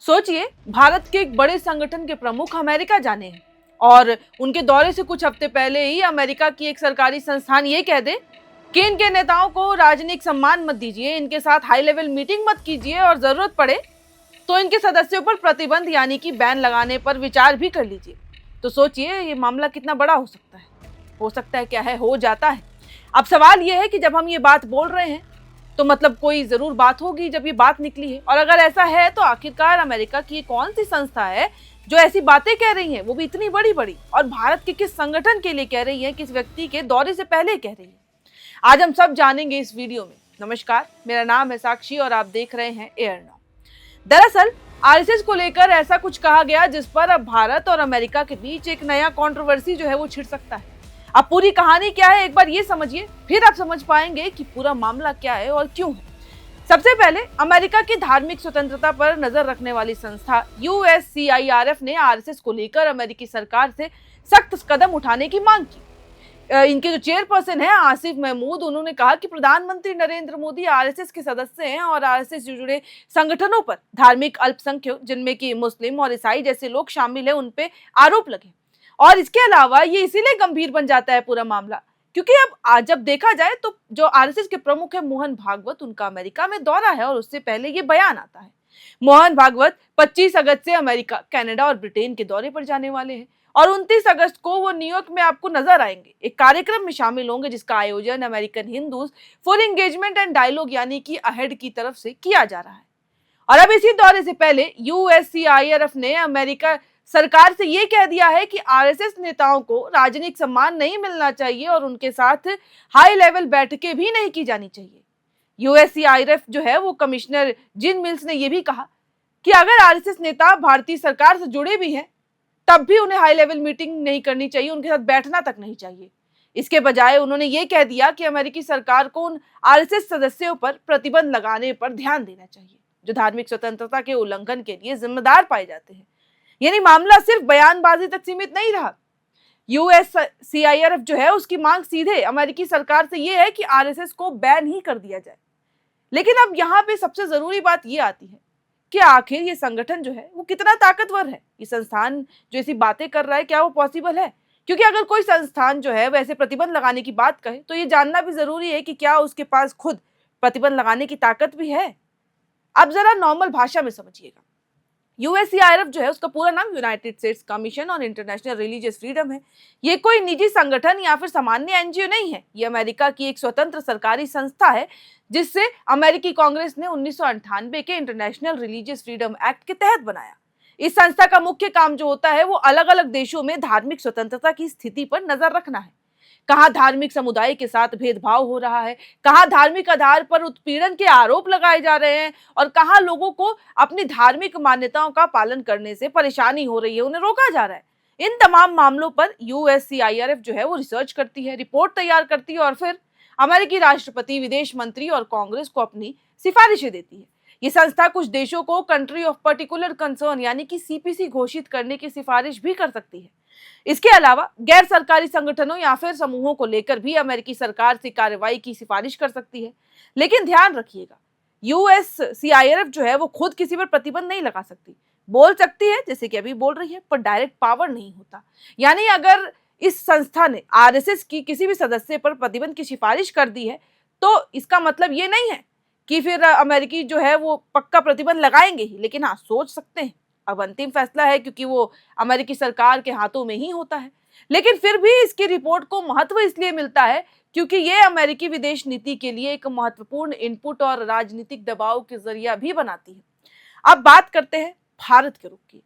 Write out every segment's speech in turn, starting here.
सोचिए, भारत के एक बड़े संगठन के प्रमुख अमेरिका जाने हैं और उनके दौरे से कुछ हफ्ते पहले ही अमेरिका की एक सरकारी संस्थान ये कह दे कि इनके नेताओं को राजनीतिक सम्मान मत दीजिए, इनके साथ हाई लेवल मीटिंग मत कीजिए और जरूरत पड़े तो इनके सदस्यों पर प्रतिबंध यानी कि बैन लगाने पर विचार भी कर लीजिए। तो सोचिए ये मामला कितना बड़ा हो सकता है क्या है, हो जाता है। अब सवाल ये है कि जब हम ये बात बोल रहे हैं तो मतलब कोई जरूर बात होगी जब ये बात निकली है, और अगर ऐसा है तो आखिरकार अमेरिका की कौन सी संस्था है जो ऐसी बातें कह रही है, वो भी इतनी बड़ी बड़ी, और भारत के किस संगठन के लिए कह रही है, किस व्यक्ति के दौरे से पहले कह रही है। आज हम सब जानेंगे इस वीडियो में। नमस्कार, मेरा नाम है साक्षी और आप देख रहे हैं एयर नाउ। दरअसल आरएसएस को लेकर ऐसा कुछ कहा गया जिस पर अब भारत और अमेरिका के बीच एक नया कंट्रोवर्सी जो है वो छिड़ सकता है। अब पूरी कहानी क्या है एक बार ये समझिए, फिर आप समझ पाएंगे कि पूरा मामला क्या है और क्यों है। सबसे पहले अमेरिका की धार्मिक स्वतंत्रता पर नजर रखने वाली संस्था यूएससीआईआरएफ ने आरएसएस को लेकर अमेरिकी सरकार से सख्त कदम उठाने की मांग की। इनके जो चेयरपर्सन है आसिफ महमूद, उन्होंने कहा कि प्रधानमंत्री नरेंद्र मोदी आरएसएस के सदस्य हैं और आरएसएस से जुड़े संगठनों पर धार्मिक अल्पसंख्यक जिनमें कि मुस्लिम और ईसाई जैसे लोग शामिल हैं उन पे आरोप लगे। और इसके अलावा ये इसीलिए गंभीर बन जाता है पूरा मामला क्योंकि अब आज जब देखा जाए तो जो आरएसएस के प्रमुख है मोहन भागवत, उनका अमेरिका में दौरा है और उससे पहले ये बयान आता है। मोहन भागवत 25 अगस्त से अमेरिका, कनाडा और ब्रिटेन के दौरे पर जाने वाले हैं और 29 अगस्त को वो न्यूयॉर्क में आपको नजर आएंगे। एक कार्यक्रम में शामिल होंगे जिसका आयोजन American Hindus for engagement and dialogue यानी कि अहेड की तरफ से किया जा रहा है। और अब इसी दौरे से पहले यूएससीआईआरएफ ने अमेरिका सरकार से ये कह दिया है कि आरएसएस नेताओं को राजनीतिक सम्मान नहीं मिलना चाहिए और उनके साथ हाई लेवल बैठकें भी नहीं की जानी चाहिए। यूएससीआईआरएफ जो है वो कमिश्नर जिन मिल्स ने यह भी कहा कि अगर आरएसएस नेता भारतीय सरकार से जुड़े भी हैं तब भी उन्हें हाई लेवल मीटिंग नहीं करनी चाहिए, उनके साथ बैठना तक नहीं चाहिए। इसके बजाय उन्होंने ये कह दिया कि अमेरिकी सरकार को उन आरएसएस सदस्यों पर प्रतिबंध लगाने पर ध्यान देना चाहिए जो धार्मिक स्वतंत्रता के उल्लंघन के लिए जिम्मेदार पाए जाते हैं। यानी मामला सिर्फ बयानबाजी तक सीमित नहीं रहा। यूएससीआईआरएफ जो है उसकी मांग सीधे अमेरिकी सरकार से यह है कि आरएसएस को बैन ही कर दिया जाए। लेकिन अब यहाँ पे सबसे जरूरी बात यह आती है कि आखिर ये संगठन जो है वो कितना ताकतवर है। ये संस्थान जो ऐसी बातें कर रहा है क्या वो पॉसिबल है? क्योंकि अगर कोई संस्थान जो है वैसे प्रतिबंध लगाने की बात कहे तो ये जानना भी जरूरी है कि क्या उसके पास खुद प्रतिबंध लगाने की ताकत भी है। अब जरा नॉर्मल भाषा में समझिएगा। यूएससीआईआरएफ जो है उसका पूरा नाम United states commission on international religious freedom है। ये कोई निजी संगठन या फिर सामान्य एनजीओ नहीं है। ये अमेरिका की एक स्वतंत्र सरकारी संस्था है जिससे अमेरिकी कांग्रेस ने 1998 के इंटरनेशनल रिलीजियस फ्रीडम एक्ट के तहत बनाया। इस संस्था का मुख्य काम जो होता है वो अलग अलग देशों में धार्मिक स्वतंत्रता की स्थिति पर नजर रखना है। कहाँ धार्मिक समुदाय के साथ भेदभाव हो रहा है, कहाँ धार्मिक आधार पर उत्पीड़न के आरोप लगाए जा रहे हैं और कहाँ लोगों को अपनी धार्मिक मान्यताओं का पालन करने से परेशानी हो रही है, उन्हें रोका जा रहा है। इन तमाम मामलों पर यूएससीआईआरएफ जो है वो रिसर्च करती है, रिपोर्ट तैयार करती है और फिर अमेरिकी राष्ट्रपति, विदेश मंत्री और कांग्रेस को अपनी सिफारिशें देती है। ये संस्था कुछ देशों को कंट्री ऑफ पर्टिकुलर कंसर्न यानी कि सीपीसी घोषित करने की सिफारिश भी कर सकती है। इसके अलावा गैर सरकारी संगठनों या फिर समूहों को लेकर भी अमेरिकी सरकार से कार्रवाई की सिफारिश कर सकती है। लेकिन ध्यान रखिएगा, यूएससीआईआरएफ जो है वो खुद किसी पर प्रतिबंध नहीं लगा सकती। बोल सकती है जैसे कि अभी बोल रही है, पर डायरेक्ट पावर नहीं होता। यानी अगर इस संस्था ने आरएसएस की किसी भी सदस्य पर प्रतिबंध की सिफारिश कर दी है तो इसका मतलब ये नहीं है कि फिर अमेरिकी जो है वो पक्का प्रतिबंध लगाएंगे ही। लेकिन हाँ, सोच सकते हैं। अब अंतिम फैसला है क्योंकि वो अमेरिकी सरकार के हाथों में ही होता है। लेकिन फिर भी इसकी रिपोर्ट को महत्व इसलिए मिलता है क्योंकि ये अमेरिकी विदेश नीति के लिए एक महत्वपूर्ण इनपुट और राजनीतिक दबाव के जरिया भी बनाती है। अब बात करते हैं भारत के रुख की,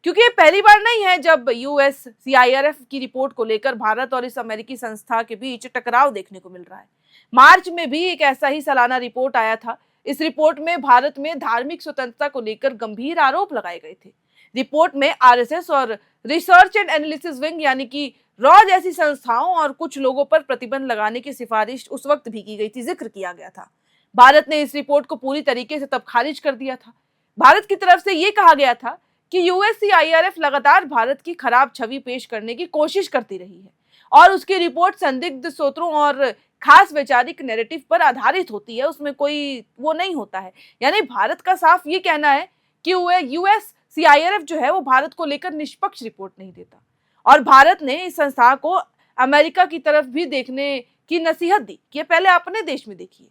क्योंकि ये पहली बार नहीं है जब यूएससीआईआरएफ की रिपोर्ट को लेकर भारत और इस अमेरिकी संस्था के बीच टकराव देखने को मिल रहा है। मार्च में भी एक ऐसा ही सालाना रिपोर्ट आया था। इस रिपोर्ट में भारत में धार्मिक स्वतंत्रता को लेकर गंभीर आरोप लगाए गए थे। रिपोर्ट में आरएसएस और रिसर्च एंड एनालिसिस विंग यानी कि रॉ जैसी संस्थाओं और कुछ लोगों पर प्रतिबंध लगाने की सिफारिश उस वक्त भी की गई थी, जिक्र किया गया था। भारत ने इस रिपोर्ट को पूरी तरीके से तब खारिज कर दिया था। भारत की तरफ से यह कहा गया था कि यूएससीआईआरएफ लगातार भारत की खराब छवि पेश करने की कोशिश करती रही है और उसकी रिपोर्ट संदिग्ध स्रोतों और खास वैचारिक नैरेटिव पर आधारित होती है, उसमें कोई वो नहीं होता है। यानी भारत का साफ ये कहना है यूएस सीआईआरएफ जो है वो भारत को लेकर निष्पक्ष रिपोर्ट नहीं देता और भारत ने इस संस्था को अमेरिका की तरफ भी देखने की नसीहत दी कि ये पहले अपने देश में देखिए।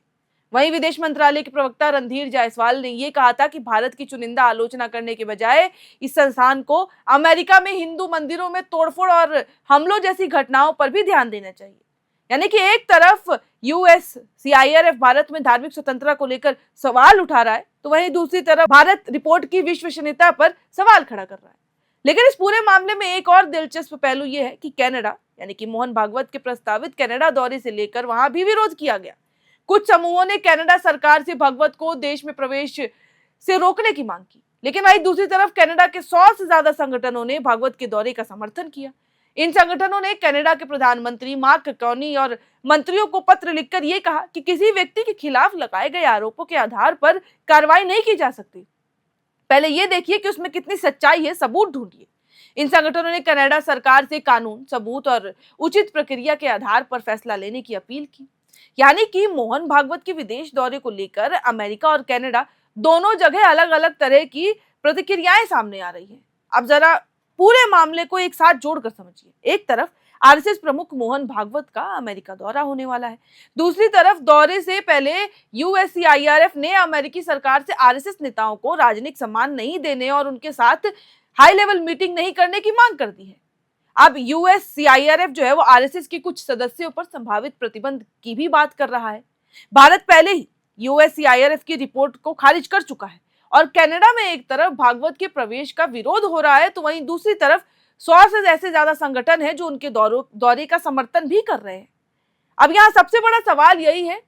वहीं विदेश मंत्रालय के प्रवक्ता रणधीर जायसवाल ने यह कहा था कि भारत की चुनिंदा आलोचना करने के बजाय इस संस्थान को अमेरिका में हिंदू मंदिरों में तोड़फोड़ और हमलों जैसी घटनाओं पर भी ध्यान देना चाहिए। यानी कि एक तरफ यूएस सीआईआरएफ भारत में धार्मिक स्वतंत्रता को लेकर सवाल उठा रहा है, तो वहीं दूसरी तरफ भारत रिपोर्ट की विश्वसनीयता पर सवाल खड़ा कर रहा है। लेकिन इस पूरे मामले में एक और दिलचस्प पहलू यह है कि कनाडा यानी कि मोहन भागवत के प्रस्तावित कनाडा दौरे से लेकर वहां भी विरोध किया गया। कुछ समूहों ने कनाडा सरकार से भागवत को देश में प्रवेश से रोकने की मांग की, लेकिन वहीं दूसरी तरफ कनाडा के 100 से ज्यादा संगठनों ने भागवत के दौरे का समर्थन किया। इन संगठनों ने कनाडा के प्रधानमंत्री मार्क कार्नी और मंत्रियों को पत्र लिखकर यह कहा कि किसी व्यक्ति के खिलाफ लगाए गए आरोपों के आधार पर कार्रवाई नहीं की जा सकती, पहले ये देखिए कि उसमें कितनी सच्चाई है, सबूत ढूंढिए। इन संगठनों ने कनाडा सरकार से कानून, सबूत और उचित प्रक्रिया के आधार पर फैसला लेने की अपील की। यानी कि मोहन भागवत के विदेश दौरे को लेकर अमेरिका और कनाडा दोनों जगह अलग अलग तरह की प्रतिक्रियाएं सामने आ रही हैं। अब जरा पूरे मामले को एक साथ जोड़कर समझिए। एक तरफ आरएसएस प्रमुख मोहन भागवत का अमेरिका दौरा होने वाला है, दूसरी तरफ दौरे से पहले यूएससीआईआरएफ ने अमेरिकी सरकार से आरएसएस नेताओं को राजनीतिक सम्मान नहीं देने और उनके साथ हाई लेवल मीटिंग नहीं करने की मांग कर दी है। अब यूएससीआईआरएफ जो है वो आरएसएस के कुछ सदस्यों पर संभावित प्रतिबंध की भी बात कर रहा है। भारत पहले ही यूएससीआईआरएफ की रिपोर्ट को खारिज कर चुका है और कनाडा में एक तरफ भागवत के प्रवेश का विरोध हो रहा है, तो वहीं दूसरी तरफ 100 से ऐसे ज्यादा संगठन है जो उनके दौरे का समर्थन भी कर रहे हैं। अब यहाँ सबसे बड़ा सवाल यही है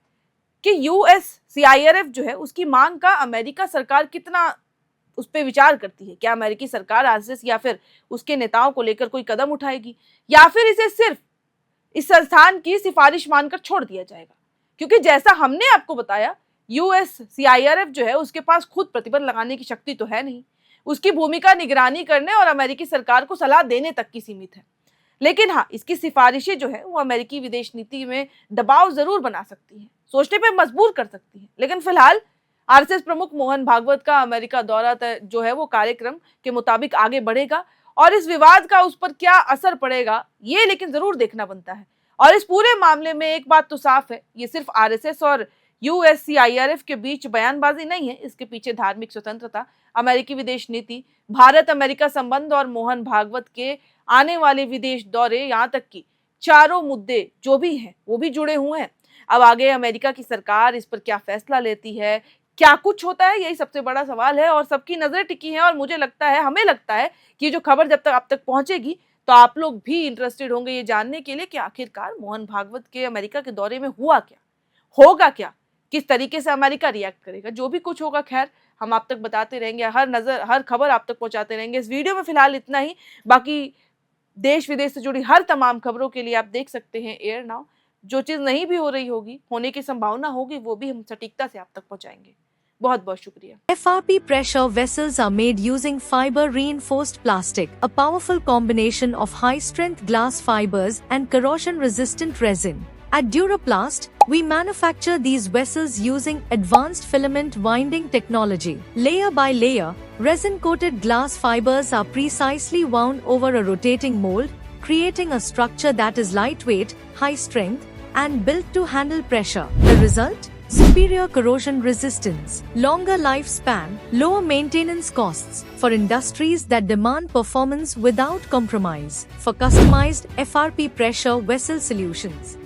कि यूएससीआईआरएफ जो है उसकी मांग का अमेरिका सरकार कितना उस पर विचार करती है। क्या अमेरिकी सरकार आरएसएस या फिर उसके नेताओं को लेकर कोई कदम उठाएगी या फिर इसे सिर्फ इस संस्थान की सिफारिश मानकर छोड़ दिया जाएगा? क्योंकि जैसा हमने आपको बताया, यूएससीआईआरएफ जो है उसके पास खुद प्रतिबंध लगाने की शक्ति तो है नहीं। उसकी भूमिका निगरानी करने और अमेरिकी सरकार को सलाह देने तक की सीमित है। लेकिन हाँ, इसकी सिफारिशें जो है वो अमेरिकी विदेश नीति में दबाव जरूर बना सकती है, सोचने पे मजबूर कर सकती है। लेकिन फिलहाल आरएसएस प्रमुख मोहन भागवत का अमेरिका दौरा जो है वो कार्यक्रम के मुताबिक आगे बढ़ेगा और इस विवाद का उस पर क्या असर पड़ेगा ये लेकिन जरूर देखना बनता है। और इस पूरे मामले में एक बात तो साफ है, ये सिर्फ आरएसएस और यूएससीआईआरएफ के बीच बयानबाजी नहीं है, इसके पीछे धार्मिक स्वतंत्रता, अमेरिकी विदेश नीति, भारत अमेरिका संबंध और मोहन भागवत के आने वाले विदेश दौरे, यहाँ तक कि चारों मुद्दे जो भी हैं वो भी जुड़े हुए हैं। अब आगे अमेरिका की सरकार इस पर क्या फैसला लेती है, क्या कुछ होता है, यही सबसे बड़ा सवाल है और सबकी नजरें टिकी हैं। और मुझे लगता है, हमें लगता है कि जो खबर जब तक आप तक पहुंचेगी तो आप लोग भी इंटरेस्टेड होंगे ये जानने के लिए कि आखिरकार मोहन भागवत के अमेरिका के दौरे में हुआ क्या, होगा क्या, किस तरीके से अमेरिका रिएक्ट करेगा। जो भी कुछ होगा खैर हम आप तक बताते रहेंगे, हर खबर आप तक पहुंचाते रहेंगे। इस वीडियो में फिलहाल इतना ही। बाकी देश विदेश से जुड़ी हर तमाम खबरों के लिए आप देख सकते हैं एयर नाउ। जो चीज नहीं भी हो रही होगी, होने की संभावना होगी, वो भी हम सटीकता से आप तक पहुंचाएंगे। बहुत बहुत शुक्रिया। FRP pressure vessels are made using fiber reinforced plastic, a powerful combination of high strength glass fibers and corrosion resistant resin. At Duraplast, we manufacture these vessels using advanced filament winding technology. Layer by layer, resin coated glass fibers are precisely wound over a rotating mold, creating a structure that is lightweight, high strength, and built to handle pressure. The result? Superior corrosion resistance, longer lifespan, lower maintenance costs for industries that demand performance without compromise. For customized FRP pressure vessel solutions,